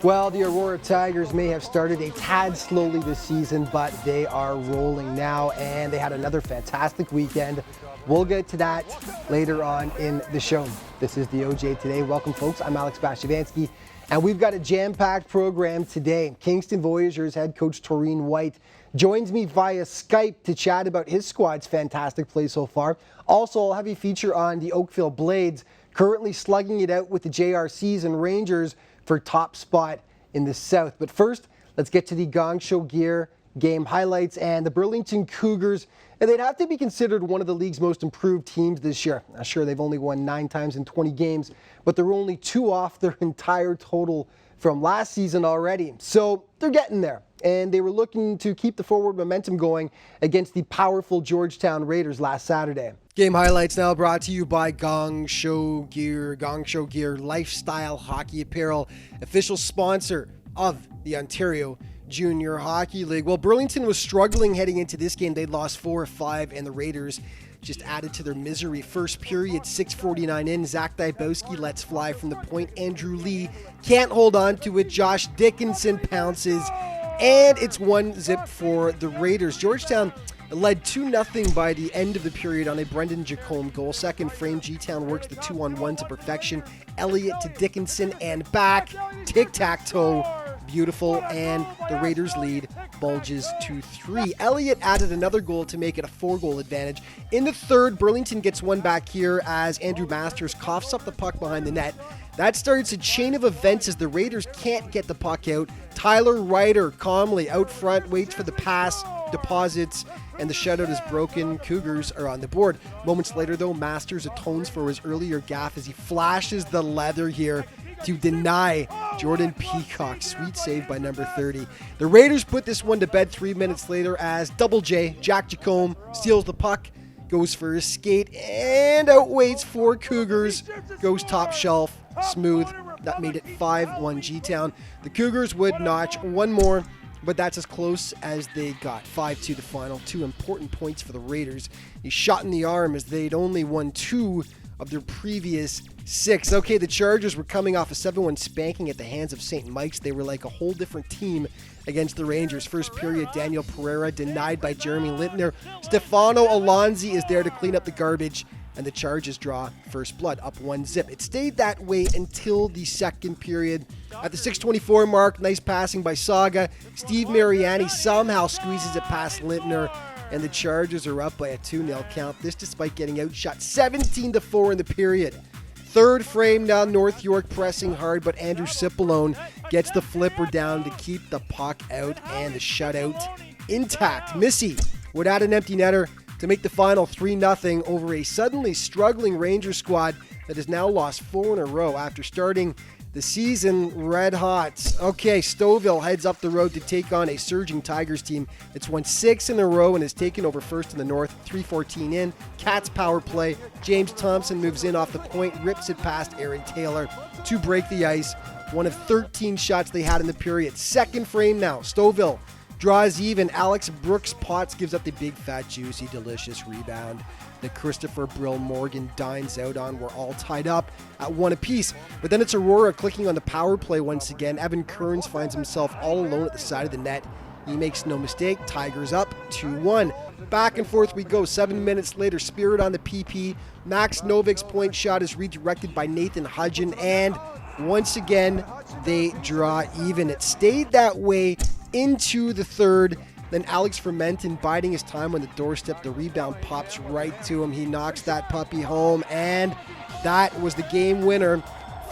Well, the Aurora Tigers may have started a tad slowly this season, but they are rolling now, and they had another fantastic weekend. We'll get to that later on in the show. This is the OJ Today. Welcome, folks. I'm Alex Bashevansky, and we've got a jam-packed program today. Kingston Voyageurs head coach Taurine White joins me via Skype to chat about his squad's fantastic play so far. Also, I'll have a feature on the Oakville Blades, currently slugging it out with the JRCs and Rangers for top spot in the South. But first, let's get to the Gong Show Gear game highlights and the Burlington Cougars. And they'd have to be considered one of the league's most improved teams this year. Now, sure, they've only won 9 times in 20 games, but they're only 2 off their entire total from last season already. So they're getting there. And they were looking to keep the forward momentum going against the powerful Georgetown Raiders last Saturday. Game highlights now brought to you by Gong Show Gear. Gong Show Gear, lifestyle hockey apparel, official sponsor of the Ontario Junior Hockey League. Well, Burlington was struggling heading into this game. They'd lost 4 of 5, and the Raiders just added to their misery. First period, 6:49 in. Zach Dybowski lets fly from the point. Andrew Lee can't hold on to it. Josh Dickinson pounces, and it's 1-0 for the Raiders. Georgetown led 2-0 by the end of the period on a Brendan Jacome goal. Second frame, G-Town works the 2-on-1 to perfection. Elliott to Dickinson and back. Tic-tac-toe. Beautiful, and the Raiders lead bulges to 3. Elliott added another goal to make it a 4-goal advantage. In the third, Burlington gets one back here as Andrew Masters coughs up the puck behind the net. That starts a chain of events as the Raiders can't get the puck out. Tyler Ryder calmly out front, waits for the pass, deposits, and the shutout is broken. Cougars are on the board. Moments later, though, Masters atones for his earlier gaffe as he flashes the leather here to deny Jordan Peacock. Sweet save by number 30. The Raiders put this one to bed 3 minutes later as Double J, Jack Jacome, steals the puck, goes for his skate, and outwaits 4 Cougars, goes top shelf, smooth. That made it 5-1 G-Town. The Cougars would notch one more, but that's as close as they got. 5-2 the final. 2 important points for the Raiders. A shot in the arm as they'd only won 2 of their previous 6. Okay, the Chargers were coming off a 7-1 spanking at the hands of St. Mike's. They were like a whole different team against the Rangers. First period, Daniel Pereira denied by Jeremy Lintner. Stefano Alonzi is there to clean up the garbage, and the Chargers draw first blood, up 1-0. It stayed that way until the second period. At the 6:24 mark, nice passing by Saga. Steve Mariani somehow squeezes it past Lintner, and the Chargers are up by a 2-0 count. This despite getting outshot 17-4 in the period. Third frame now, North York pressing hard, but Andrew Cipollone gets the flipper down to keep the puck out and the shutout intact. Missy would add an empty netter to make the final 3-0 over a suddenly struggling Ranger squad that has now lost 4 in a row after starting the season red hot. Okay, Stouffville heads up the road to take on a surging Tigers team that's won 6 in a row and has taken over first in the North. 3:14 in. Cats power play. James Thompson moves in off the point, rips it past Aaron Taylor to break the ice. One of 13 shots they had in the period. Second frame now. Stouffville draws even. Alex Brooks Potts gives up the big, fat, juicy, delicious rebound that Christopher Brill Morgan dines out on. We're all tied up at 1 apiece. But then it's Aurora clicking on the power play once again. Evan Kearns finds himself all alone at the side of the net. He makes no mistake. Tigers up 2-1. Back and forth we go. 7 minutes later, Spirit on the PP. Max Novik's point shot is redirected by Nathan Hudgen. And once again, they draw even. It stayed that way into the third. Then Alex Fermenton biding his time on the doorstep. The rebound pops right to him. He knocks that puppy home, and that was the game winner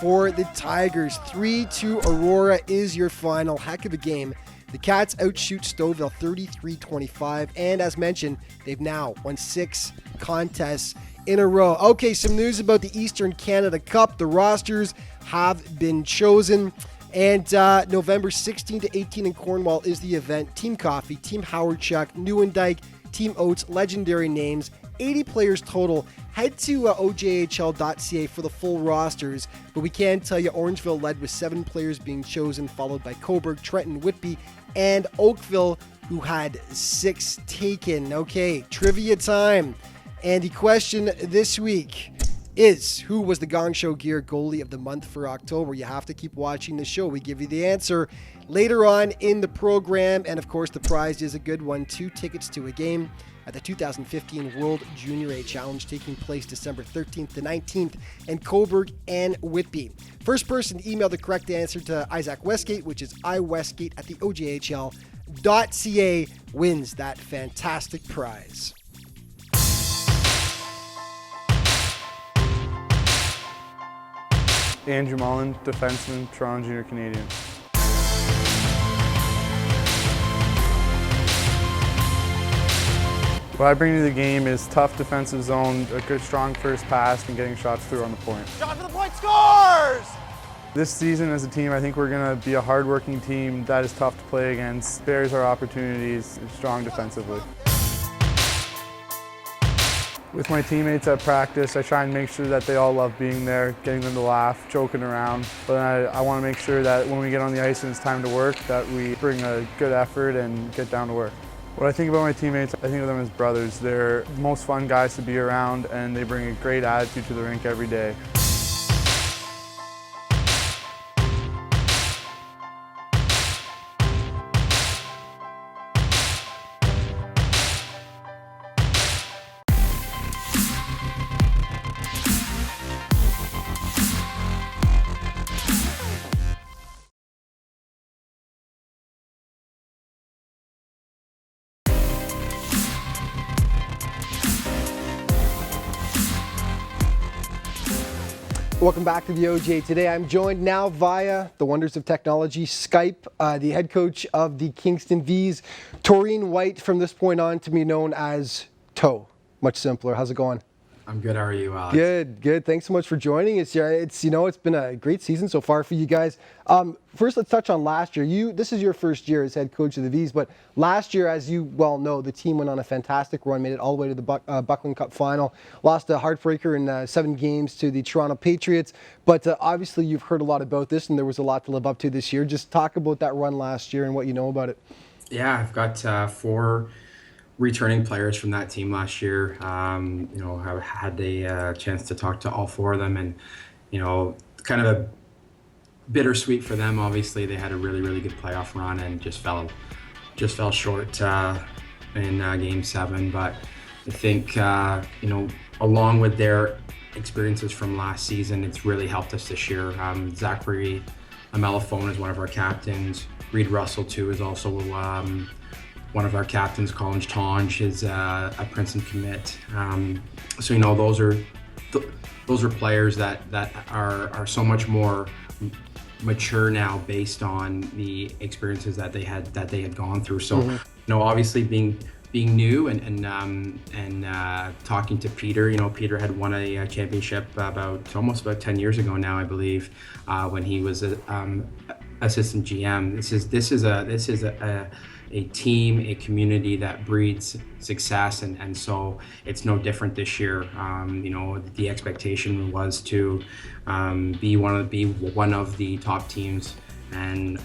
for the Tigers. 3-2 Aurora is your final. Heck of a game. The Cats outshoot Stouffville 33-25, and as mentioned, they've now won 6 contests in a row. Okay, some news about the Eastern Canada Cup. The rosters have been chosen. And November 16 to 18 in Cornwall is the event. Team Coffee, Team Howard Chuck, Nieuwendyk, Team Oates, legendary names, 80 players total. Head to ojhl.ca for the full rosters, but we can tell you Orangeville led with 7 players being chosen, followed by Cobourg, Trenton, Whitby, and Oakville, who had 6 taken. Okay, trivia time. And the question this week is, who was the Gong Show Gear goalie of the month for October? You have to keep watching the show. We give you the answer later on in the program. And of course, the prize is a good one. 2 tickets to a game at the 2015 World Junior A Challenge, taking place December 13th to 19th in Cobourg and Whitby. First person to email the correct answer to Isaac Westgate, which is iwestgate@theojhl.ca, wins that fantastic prize. Andrew Mullen, defenseman, Toronto Junior Canadiens. What I bring to the game is tough defensive zone, a good strong first pass, and getting shots through on the point. Shot for the point, scores! This season as a team, I think we're going to be a hard-working team that is tough to play against, spares our opportunities, and strong defensively. With my teammates at practice, I try and make sure that they all love being there, getting them to laugh, joking around. But I want to make sure that when we get on the ice and it's time to work, that we bring a good effort and get down to work. What I think about my teammates, I think of them as brothers. They're the most fun guys to be around, and they bring a great attitude to the rink every day. Welcome back to the OJ. Today I'm joined now via the wonders of technology, Skype, the head coach of the Kingston V's, Taurine White, from this point on to be known as Toe. Much simpler. How's it going? I'm good. How are you, Alex? Good. Thanks so much for joining. It's been a great season so far for you guys. First, let's touch on last year. This is your first year as head coach of the V's, but last year, as you well know, the team went on a fantastic run, made it all the way to the Buckland Cup final, lost a heartbreaker in 7 games to the Toronto Patriots. But obviously, you've heard a lot about this, and there was a lot to live up to this year. Just talk about that run last year and what you know about it. Yeah, I've got 4 returning players from that team last year. I've had a chance to talk to all 4 of them, and kind of a bittersweet for them. Obviously, they had a really, really good playoff run and just fell short in Game 7. But I think along with their experiences from last season, it's really helped us this year. Zachary Amelafone is one of our captains. Reed Russell too is also one of our captains. Colin Tonge is a Princeton commit. Those are players that are so much more mature now based on the experiences that they had gone through. So obviously being new and talking to Peter. Peter had won a championship almost about 10 years ago now, I believe, when he was assistant GM. This is a team, a community that breeds success, and so it's no different this year. The expectation was to be one of the top teams, and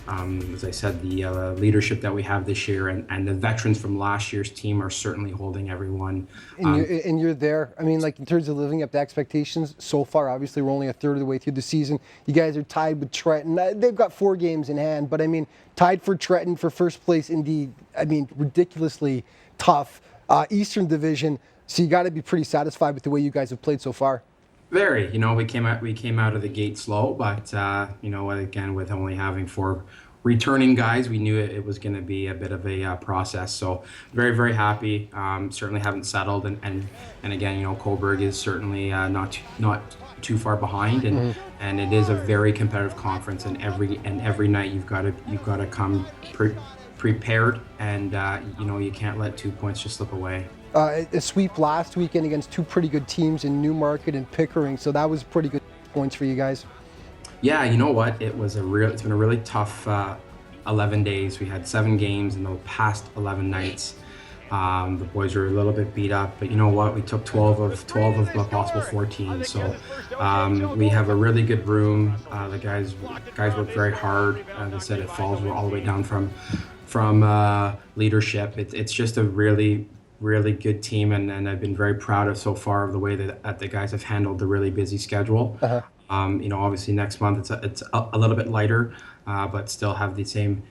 as I said, the leadership that we have this year and the veterans from last year's team are certainly holding everyone. And you're there. I mean, like, in terms of living up to expectations so far, obviously we're only a third of the way through the season. You guys are tied with Trenton. They've got 4 games in hand, but I mean, tied for Trenton for first place in the, ridiculously tough Eastern Division. So you got to be pretty satisfied with the way you guys have played so far. Very. We came out of the gate slow, but again, with only having 4 returning guys, we knew it was going to be a bit of a process. So very, very happy. Certainly haven't settled, and again, Cobourg is certainly not too far behind, and it is a very competitive conference, and every night you've got to come prepared, and you can't let 2 points just slip away. A sweep last weekend against 2 pretty good teams in Newmarket and Pickering, so that was pretty good points for you guys. Yeah, you know what? It's been a really tough 11 days. We had 7 games in the past 11 nights. The boys were a little bit beat up, but you know what? We took 12 of the possible 14. So we have a really good room. The guys work very hard. As I said, it falls all the way down from leadership. It's just a really really good team, and I've been very proud of so far of the way that the guys have handled the really busy schedule. Obviously next month it's a little bit lighter, but still have the same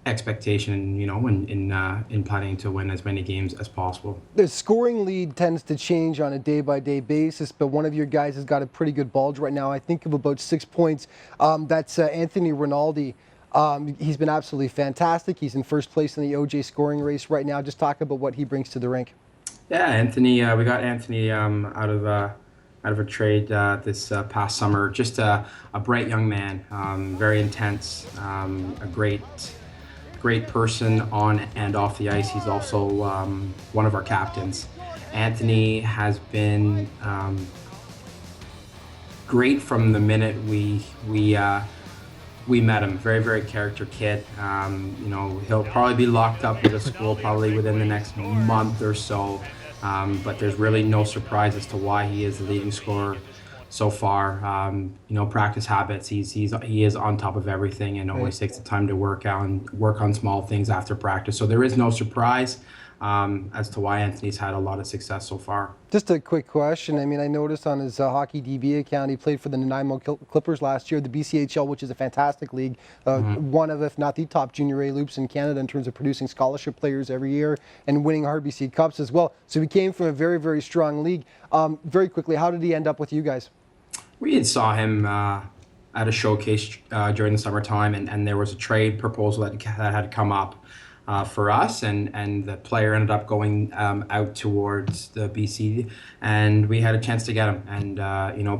expectation, in planning to win as many games as possible. The scoring lead tends to change on a day-by-day basis, but one of your guys has got a pretty good bulge right now. I think of about 6 points. That's Anthony Rinaldi. He's been absolutely fantastic. He's in first place in the OJ scoring race right now. Just talk about what he brings to the rink. Yeah, Anthony. We got Anthony out of a trade this past summer. Just a bright young man, very intense, a great person on and off the ice. He's also one of our captains. Anthony has been great from the minute we met him. Very, very character kid. He'll probably be locked up with a school probably within the next month or so. But there's really no surprise as to why he is the leading scorer so far. Practice habits. He is on top of everything and always takes the time to work on small things after practice. So there is no surprise as to why Anthony's had a lot of success so far. Just a quick question. I mean, I noticed on his Hockey DB account, he played for the Nanaimo Clippers last year, the BCHL, which is a fantastic league, one of, if not the top junior A loops in Canada in terms of producing scholarship players every year and winning RBC Cups as well. So he came from a very, very strong league. Very quickly, how did he end up with you guys? We had saw him at a showcase during the summertime, and there was a trade proposal that had come up for us, and the player ended up going out towards the BC, and we had a chance to get him. And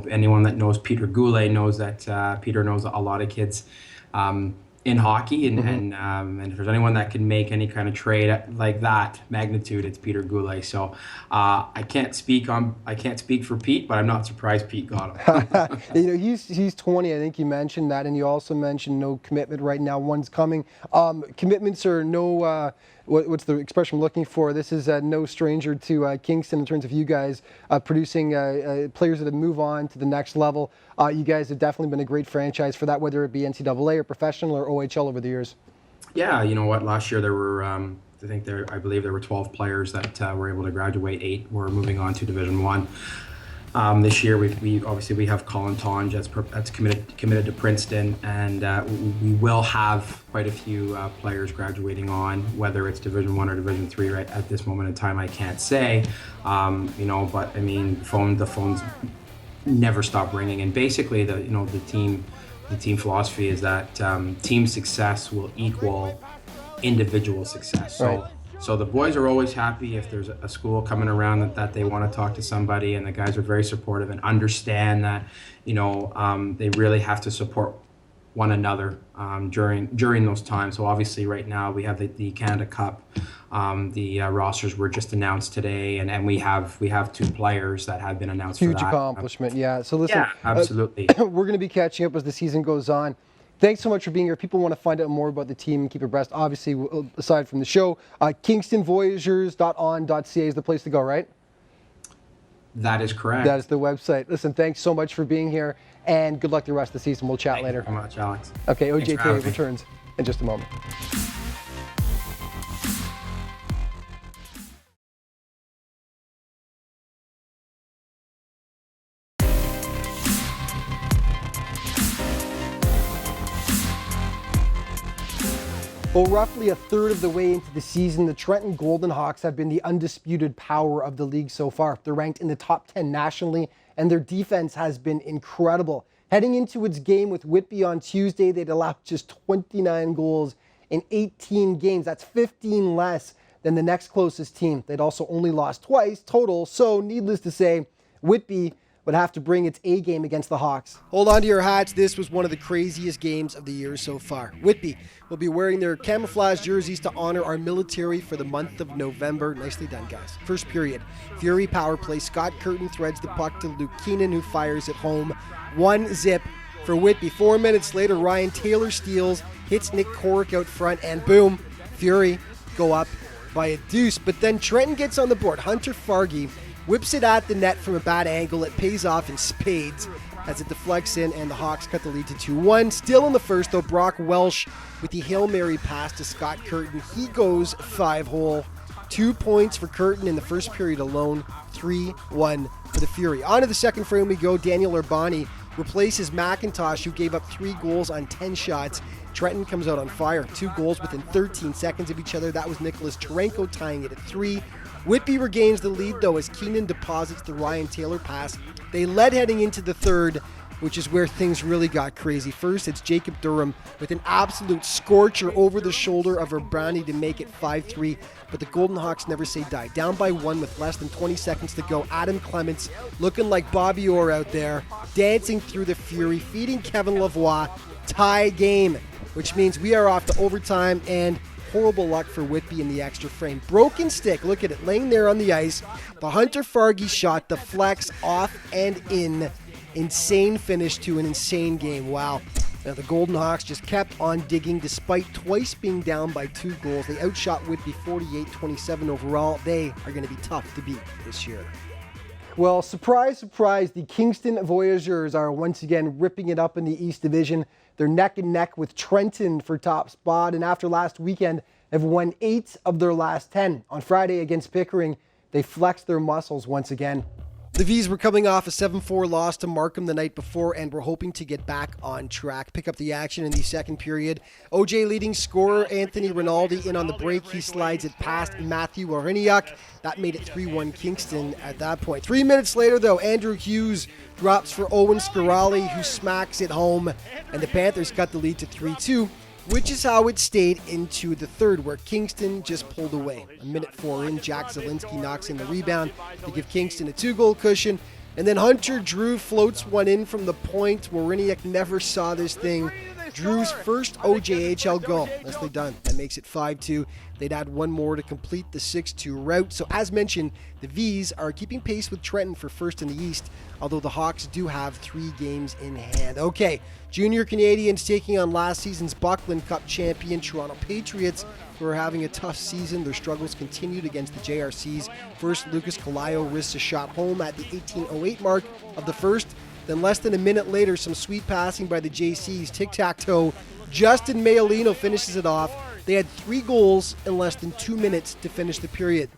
anyone that knows Peter Goulet knows that Peter knows a lot of kids in hockey, and if there's anyone that can make any kind of trade like that magnitude, it's Peter Goulet. So I can't speak for Pete, but I'm not surprised Pete got him. He's 20. I think you mentioned that, and you also mentioned no commitment right now. One's coming. Commitments are no. What's the expression I'm looking for? This is no stranger to Kingston in terms of you guys producing players that move on to the next level. You guys have definitely been a great franchise for that, whether it be NCAA or professional or OHL over the years. Yeah, you know what? Last year there were, I believe there were 12 players that were able to graduate. 8 were moving on to Division I. This year we obviously have Colin Tonge that's committed to Princeton, and we will have quite a few players graduating on, whether it's Division I or Division III. Right at this moment in time, I can't say, but I mean, the phones never stop ringing, and basically the team philosophy is that team success will equal individual success. Right. So the boys are always happy if there's a school coming around that they want to talk to somebody, and the guys are very supportive and understand that, they really have to support one another during those times. So obviously right now we have the Canada Cup. The rosters were just announced today, and we have 2 players that have been announced. Huge for that. accomplishment, yeah. So listen, yeah, absolutely. We're going to be catching up as the season goes on. Thanks so much for being here. People want to find out more about the team and keep abreast. Obviously, aside from the show, KingstonVoyagers.on.ca is the place to go, right? That is correct. That is the website. Listen, thanks so much for being here, and good luck the rest of the season. We'll chat later. Thank you very much, Alex. Okay, OJTA returns in just a moment. Well, roughly a third of the way into the season, the Trenton Golden Hawks have been the undisputed power of the league so far. They're ranked in the top 10 nationally, and their defense has been incredible. Heading into its game with Whitby on Tuesday, they'd allowed just 29 goals in 18 games. That's 15 less than the next closest team. They'd also only lost twice total, so needless to say, Whitby would have to bring its A game against the Hawks. Hold on to your hats. This was one of the craziest games of the year so far. Whitby will be wearing their camouflage jerseys to honor our military for the month of November. Nicely done, guys. First period, Fury power play. Scott Curtin threads the puck to Luke Keenan, who fires it home. 1-0 for Whitby. 4 minutes later, Ryan Taylor steals, hits Nick Corrick out front, and boom, Fury go up by a deuce. But then Trenton gets on the board. Hunter Fargy whips it at the net from a bad angle. It pays off in spades as it deflects in, and the Hawks cut the lead to 2-1. Still in the first, though, Brock Welsh with the Hail Mary pass to Scott Curtin. He goes 5-hole. 2 points for Curtin in the first period alone, 3-1 for the Fury. On to the second frame we go. Daniel Urbani replaces McIntosh, who gave up 3 goals on 10 shots. Trenton comes out on fire. 2 goals within 13 seconds of each other. That was Nicholas Tarenko tying it at 3. Whitby regains the lead, though, as Keenan deposits the Ryan Taylor pass. They led heading into the third, which is where things really got crazy. First, it's Jacob Durham with an absolute scorcher over the shoulder of Urbani to make it 5-3, but the Golden Hawks never say die. Down by 1 with less than 20 seconds to go. Adam Clements looking like Bobby Orr out there, dancing through the Fury, feeding Kevin Lavoie. Tie game, which means we are off to overtime, and horrible luck for Whitby in the extra frame. Broken stick, look at it, laying there on the ice. The Hunter Fargy shot deflects off and in. Insane finish to an insane game. Wow. Now the Golden Hawks just kept on digging despite twice being down by 2 goals. They outshot Whitby 48-27 overall. They are going to be tough to beat this year. Well, surprise, surprise, the Kingston Voyageurs are once again ripping it up in the East Division. They're neck and neck with Trenton for top spot, and after last weekend, have won 8 of their last 10. On Friday against Pickering, they flexed their muscles once again. The V's were coming off a 7-4 loss to Markham the night before and were hoping to get back on track. Pick up the action in the second period. OJ leading scorer Anthony Rinaldi in on the break. He slides it past Matthew Oriniak. That made it 3-1 Kingston at that point. 3 minutes later, though, Andrew Hughes drops for Owen Scarali, who smacks it home, and the Panthers cut the lead to 3-2. Which is how it stayed into the third, where Kingston just pulled away. A minute 4 in, Jack Zielinski knocks in the rebound to give Kingston a 2-goal cushion. And then Hunter Drew floats one in from the point. Wariniak never saw this thing. Drew's first OJHL goal. Nicely done. That makes it 5-2. They'd add one more to complete the 6-2 route. So as mentioned, the V's are keeping pace with Trenton for first in the East, although the Hawks do have 3 games in hand. Okay, Junior Canadians taking on last season's Buckland Cup champion Toronto Patriots, who are having a tough season. Their struggles continued against the JRCs. First, Lucas Calayo risks a shot home at the 18:08 mark of the first. Then less than a minute later, some sweet passing by the JCs. Tic-tac-toe. Justin Mayolino finishes it off. They had 3 goals in less than 2 minutes to finish the period.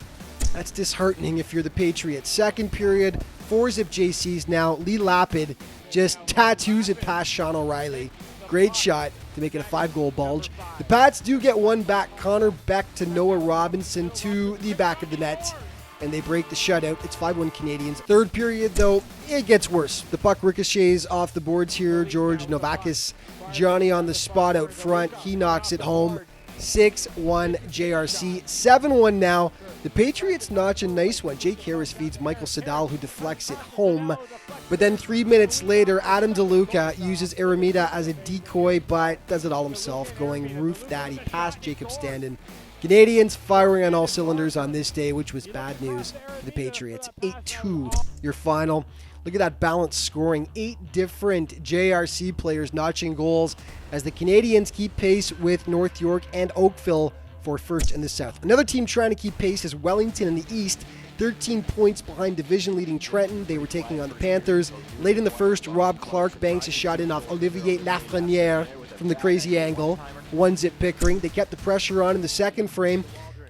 That's disheartening if you're the Patriots. Second period, 4-zip JCs now. Lee Lapid just tattoos it past Sean O'Reilly. Great shot to make it a 5-goal bulge. The Pats do get one back. Connor Beck to Noah Robinson to the back of the net, and they break the shutout. It's 5-1 Canadians. Third period, though, it gets worse. The puck ricochets off the boards here. George Novakis, Johnny on the spot out front. He knocks it home. 6-1 JRC. 7-1 now. The Patriots notch a nice one. Jake Harris feeds Michael Sedal, who deflects it home. But then 3 minutes later, Adam DeLuca uses Aramida as a decoy, but does it all himself, going roof daddy past Jacob Standen. Canadians firing on all cylinders on this day, which was bad news for the Patriots. 8-2 your final. Look at that balanced scoring. 8 different JRC players notching goals as the Canadians keep pace with North York and Oakville for first in the South. Another team trying to keep pace is Wellington in the East. 13 points behind division-leading Trenton. They were taking on the Panthers. Late in the first, Rob Clark banks a shot in off Olivier Lafreniere from the crazy angle. 1-zip Pickering. They kept the pressure on in the second frame.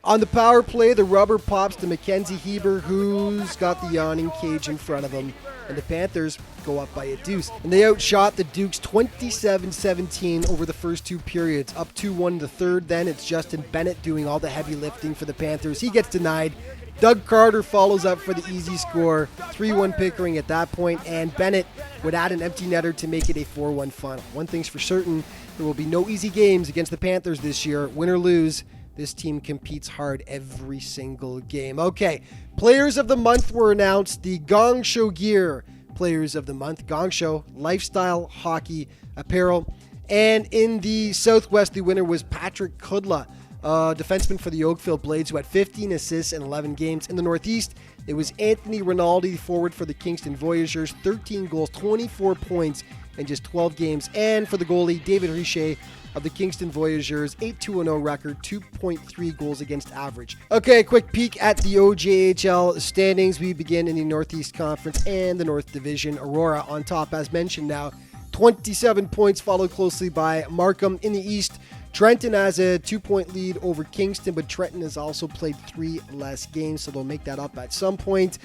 On the power play, the rubber pops to Mackenzie Heber, who's got the yawning cage in front of him. And the Panthers go up by a deuce. And they outshot the Dukes 27-17 over the first 2 periods. Up 2-1 the third, then it's Justin Bennett doing all the heavy lifting for the Panthers. He gets denied. Doug Carter follows up for the easy score. 3-1 Pickering at that point, and Bennett would add an empty netter to make it a 4-1 final. One thing's for certain, there will be no easy games against the Panthers this year. Win or lose, this team competes hard every single game. Okay, Players of the Month were announced. The Gong Show Gear Players of the Month. Gong Show, lifestyle, hockey, apparel. And in the Southwest, the winner was Patrick Kudla, defenseman for the Oakville Blades, who had 15 assists in 11 games. In the Northeast, it was Anthony Rinaldi, forward for the Kingston Voyageurs, 13 goals, 24 points in just 12 games. And for the goalie, David Richer of the Kingston Voyageurs, 8-2-0 record, 2.3 goals against average. Okay, quick peek at the OJHL standings. We begin in the Northeast Conference and the North Division. Aurora on top, as mentioned now, 27 points, followed closely by Markham. In the East, Trenton has a 2-point lead over Kingston, but Trenton has also played 3 less games, so they'll make that up at some point.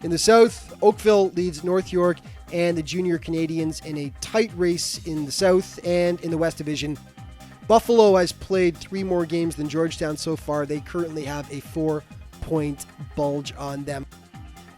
In the South, Oakville leads North York and the Junior Canadians in a tight race in the South. And in the West Division, Buffalo has played 3 more games than Georgetown so far. They currently have a 4-point bulge on them.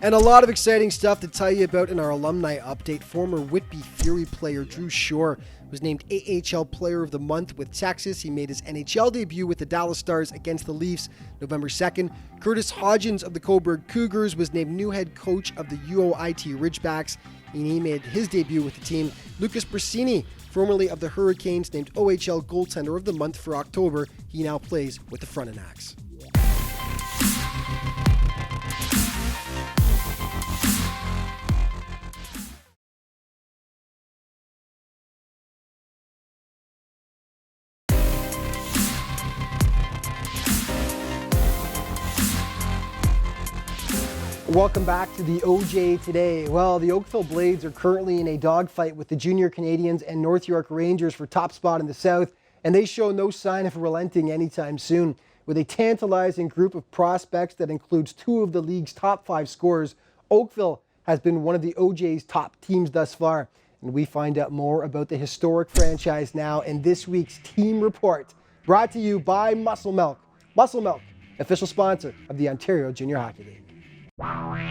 And a lot of exciting stuff to tell you about in our alumni update. Former Whitby Fury player Drew Shore was named AHL Player of the Month with Texas. He made his NHL debut with the Dallas Stars against the Leafs November 2nd. Curtis Hodgins of the Cobourg Cougars was named new head coach of the UOIT Ridgebacks, and he made his debut with the team. Lucas Brasini, formerly of the Hurricanes, named OHL Goaltender of the Month for October. He now plays with the Frontenacs. Welcome back to the OJ Today. Well, the Oakville Blades are currently in a dogfight with the Junior Canadians and North York Rangers for top spot in the South, and they show no sign of relenting anytime soon. With a tantalizing group of prospects that includes 2 of the league's top 5 scorers, Oakville has been one of the OJ's top teams thus far. And we find out more about the historic franchise now in this week's Team Report, brought to you by Muscle Milk. Muscle Milk, official sponsor of the Ontario Junior Hockey League. Works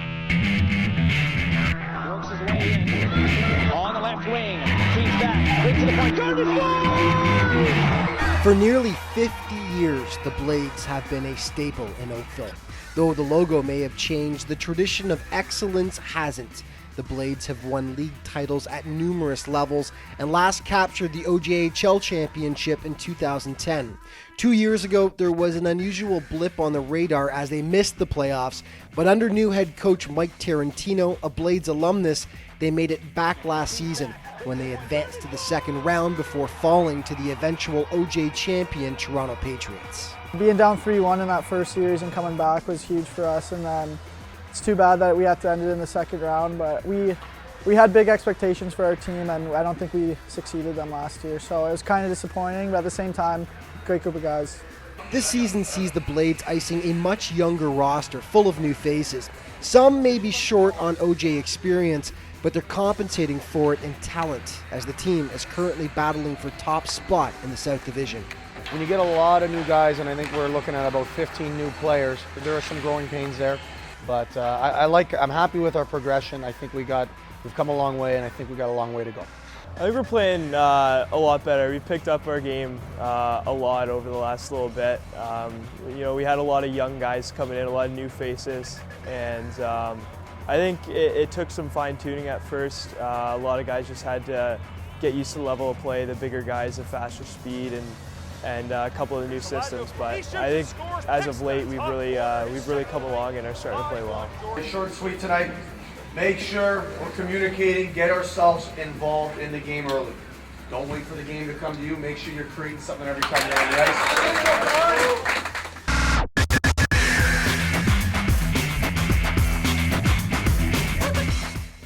his way in. On the left wing. Feeds back. Right to the point. Garbage goal! For nearly 50 years, the Blades have been a staple in Oakville. Though the logo may have changed, the tradition of excellence hasn't. The Blades have won league titles at numerous levels and last captured the OJHL championship in 2010. 2 years ago, there was an unusual blip on the radar as they missed the playoffs, but under new head coach Mike Tarantino, a Blades alumnus, they made it back last season when they advanced to the second round before falling to the eventual OJ champion Toronto Patriots. Being down 3-1 in that first series and coming back was huge for us, and then it's too bad that we had to end it in the second round, but we had big expectations for our team, and I don't think we succeeded them last year, so it was kind of disappointing, but at the same time, great group of guys. This season sees the Blades icing a much younger roster full of new faces. Some may be short on OJ experience, but they're compensating for it in talent, as the team is currently battling for top spot in the South Division. When you get a lot of new guys, and I think we're looking at about 15 new players, there are some growing pains there. But I'm happy with our progression. I think we've come a long way, and I think we got a long way to go. I think we're playing a lot better. We picked up our game a lot over the last little bit. We had a lot of young guys coming in, a lot of new faces, and I think it took some fine tuning at first. A lot of guys just had to get used to the level of play, the bigger guys, the faster speed, and a couple of the new systems. But I think as of late, we've really come along and are starting to play well. Short and sweet tonight. Make sure we're communicating, get ourselves involved in the game early. Don't wait for the game to come to you. Make sure you're creating something every time you're on the ice.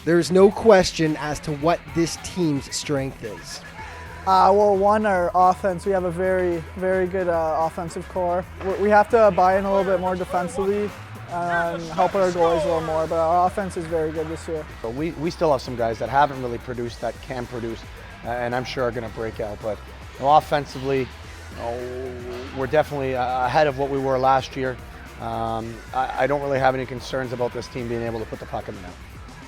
There's no question as to what this team's strength is. Well, one, our offense. We have a very, very good offensive core. We have to buy in a little bit more defensively and help our goalies a little more, but our offense is very good this year. But we still have some guys that haven't really produced that can produce, and I'm sure are going to break out. But offensively, we're definitely ahead of what we were last year. I don't really have any concerns about this team being able to put the puck in the net.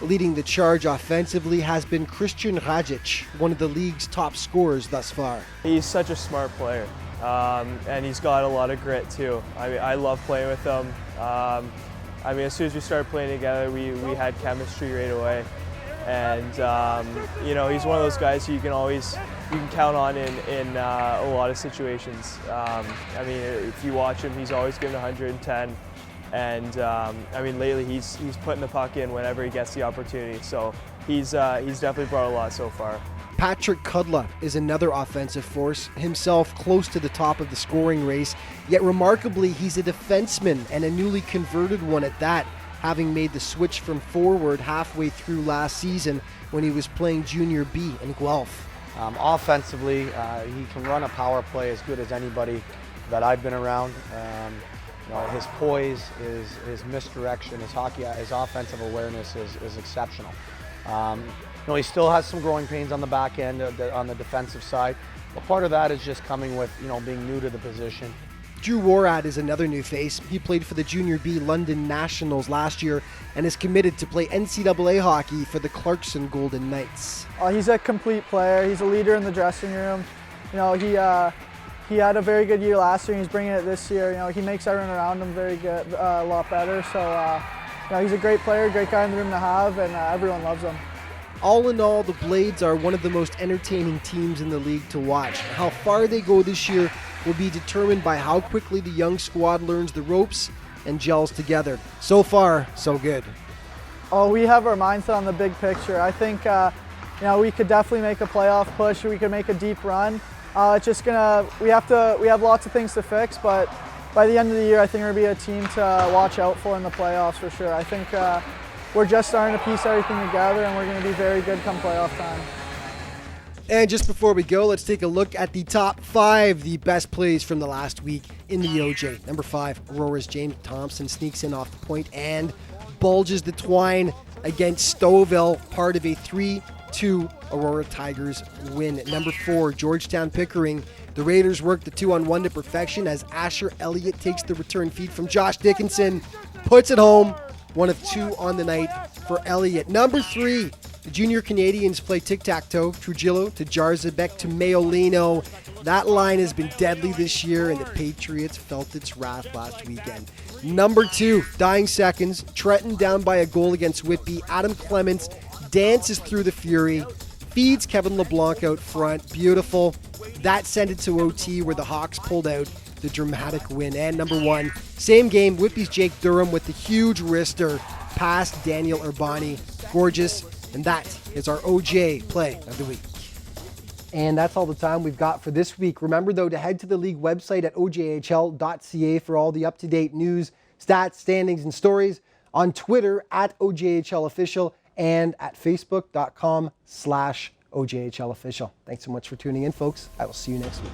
Leading the charge offensively has been Christian Rajic, one of the league's top scorers thus far. He's such a smart player, and he's got a lot of grit too. I love playing with him. As soon as we started playing together, we had chemistry right away. And he's one of those guys who you can count on in a lot of situations. If you watch him, he's always given 110. And lately he's putting the puck in whenever he gets the opportunity. So he's definitely brought a lot so far. Patrick Kudla is another offensive force, himself close to the top of the scoring race. Yet remarkably, he's a defenseman and a newly converted one at that, having made the switch from forward halfway through last season when he was playing Junior B in Guelph. Offensively, he can run a power play as good as anybody that I've been around. His poise, his misdirection, his offensive awareness is exceptional. He still has some growing pains on the back end, on the defensive side. But part of that is just coming with, being new to the position. Drew Warad is another new face. He played for the Junior B London Nationals last year and is committed to play NCAA hockey for the Clarkson Golden Knights. He's a complete player. He's a leader in the dressing room. He had a very good year last year, and he's bringing it this year. He makes everyone around him very good, a lot better. So, he's a great player, great guy in the room to have, and everyone loves him. All in all, the Blades are one of the most entertaining teams in the league to watch. How far they go this year will be determined by how quickly the young squad learns the ropes and gels together. So far, so good. We have our mindset on the big picture. I think we could definitely make a playoff push. We could make a deep run. It's just we have lots of things to fix, but by the end of the year, I think we're going to be a team to watch out for in the playoffs for sure. I think we're just starting to piece everything together, and we're going to be very good come playoff time. And just before we go, let's take a look at the top 5, the best plays from the last week in the OJ. Number 5, Aurora's James Thompson sneaks in off the point and bulges the twine against Stouffville, part of a 3-2 Aurora Tigers win. Number 4, Georgetown Pickering. The Raiders work the 2-on-1 to perfection as Asher Elliott takes the return feed from Josh Dickinson, puts it home. 1 of 2 on the night for Elliott. Number 3, the Junior Canadians play tic-tac-toe. Trujillo to Jarzabek to Mayolino. That line has been deadly this year, and the Patriots felt its wrath last weekend. Number 2, dying seconds. Trenton down by a goal against Whitby. Adam Clements dances through the fury, feeds Kevin LeBlanc out front. Beautiful. That sent it to OT where the Hawks pulled out the dramatic win. And number 1, same game, Whitby's Jake Durham with the huge wrister past Daniel Urbani. Gorgeous. And that is our OJ play of the week. And that's all the time we've got for this week. Remember, though, to head to the league website at ojhl.ca for all the up-to-date news, stats, standings, and stories. On Twitter at OJHLofficial and at facebook.com/OJHLofficial. Thanks so much for tuning in, folks. I will see you next week.